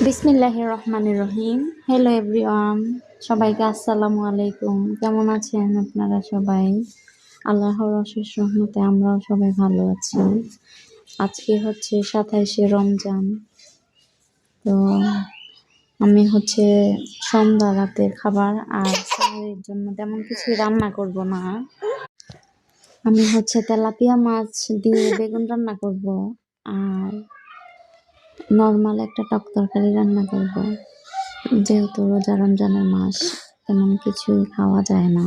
বিসমিল্লাহির রহমানির রহিম। Hello everyone, সবাইকে আসসালামু আলাইকুম। কেমন আছেন আপনারা সবাই? আল্লাহর অশেষ রহমতে আমরাও সবাই ভালো আছি। আজকে হচ্ছে 27শে রমজান। তো আমি সন্ধ্যা রাতের খাবার আর সাহারির জন্য তেমন কিছু রান্না করব না। আমি তেলাপিয়া মাছ দিয়ে বেগুন রান্না করব আর নর্মাল একটা টক তরকারি রান্না করব। যেহেতু রোজা রমজানের মাস, তেমন কিছুই খাওয়া যায় না।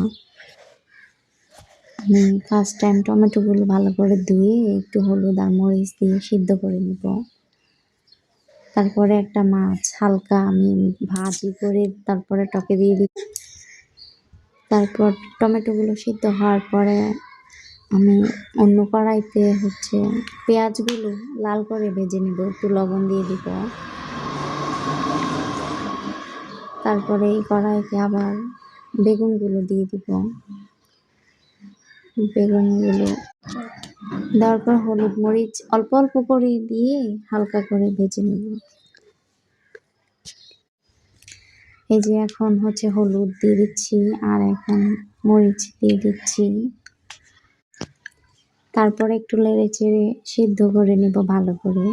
আমি ফার্স্ট টাইম টমেটোগুলো ভালো করে ধুয়ে একটু হলুদ আর মরিচ দিয়ে সিদ্ধ করে নিব। তারপরে একটা মাছ হালকা আমি ভাজি করে তারপরে টকে দিয়ে দিই। তারপর টমেটোগুলো সিদ্ধ হওয়ার পরে আমি অন্য কড়াইতে পেঁয়াজগুলো লাল করে ভেজে নিব, একটু লবণ দিয়ে দিব। তারপরে এই কড়াইতে আবার বেগুনগুলো দিয়ে দিব। বেগুনগুলো দেওয়ার পর হলুদ মরিচ অল্প অল্প করে দিয়ে হালকা করে ভেজে নেব। এই যে এখন হলুদ দিয়ে দিচ্ছি আর এখন মরিচ দিয়ে দিচ্ছি। তারপরে একটু নেড়ে চেড়ে সিদ্ধ করে নেব, ভালো করে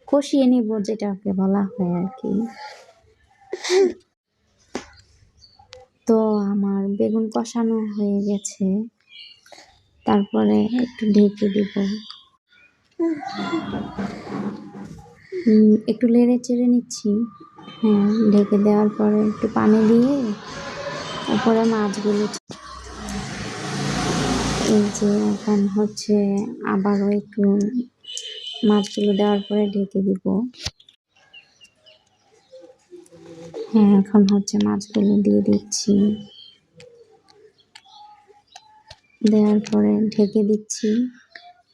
কষিয়ে নেব, যেটাকে বলা হয় আর কি। তো আমার বেগুন কষানো হয়ে গেছে, তারপরে একটু ঢেকে দিব। একটু নেড়ে চেড়ে নিচ্ছি। হ্যাঁ, ঢেকে দেওয়ার পরে একটু পানি দিয়ে উপরে মাছগুলো, এই যে এখন আবারও একটু মাছগুলো দেওয়ার পরে ঢেকে দিব। হ্যাঁ, এখন মাছগুলো দিয়ে দিচ্ছি, দেওয়ার পরে ঢেকে দিচ্ছি।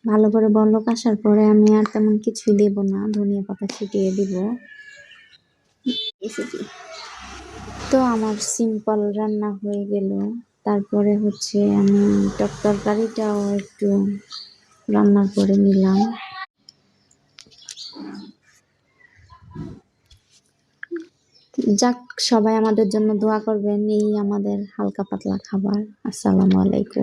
ভালো করে বলক আসার পরে আমি আর তেমন কিছুই দেব না, ধনিয়া পাতা ছিটিয়ে দিব। তো আমার সিম্পল রান্না হয়ে গেল। তারপরে আমি টক তরকারিটাও একটু রান্না করে নিলাম। যাক, সবাই আমাদের জন্য দোয়া করবেন। এই আমাদের হালকা পাতলা খাবার। আসসালামু আলাইকুম।